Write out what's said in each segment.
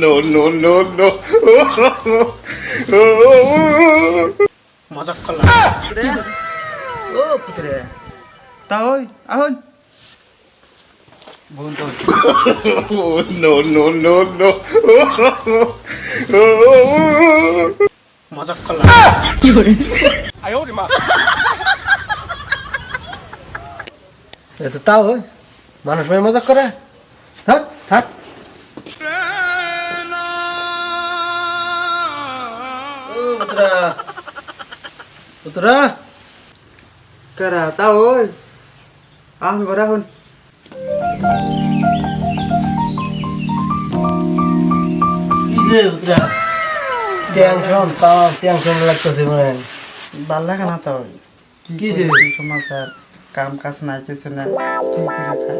no, no, no, no. মজা করলাম পুত্রে ও পুত্রে তা ওই আহুন বোন তো No, no, no, no. মজা করলাম এতো তাও হয় মানুষ ভাই মজা করে থাক থাক ও পুত্রা পুত্রা কারা তা ওই আহুন ঘরে আহুন কি যে পুত্রা টেনশন লাগতেছে মানে ভাল লাগে না তা ওই কি যে সমাচার কাম কাজ নাই কিছু না কি করে খাই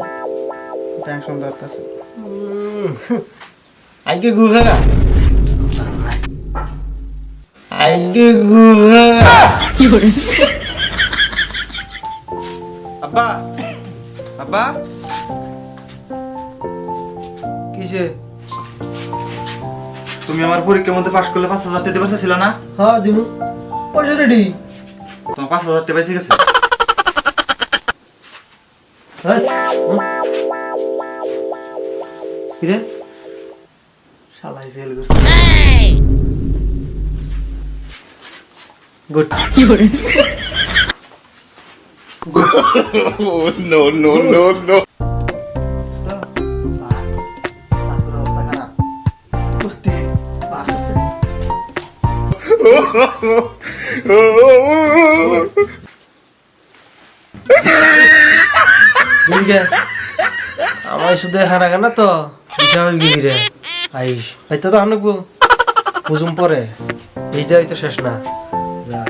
টেনশন ধরতেছে আজকে গুহা আজকে গুহা আব্বা আব্বা কিসে তুমি আমার পরীক্ষার মধ্যে পাশ করলে 5,000 টাকা দিতে পারছিল না হ্যাঁ দিমু পয়সা রেডি তোমার 5,000 টাকা বেশি গেছে কিরে শালাই ফেল করছে good No, no, no, no. আমার শুধু খানা খানা তো বিশাল গিরে আইস হয়তো তো আনবো বুঝুম পরে এইটাই তো শেষ না যা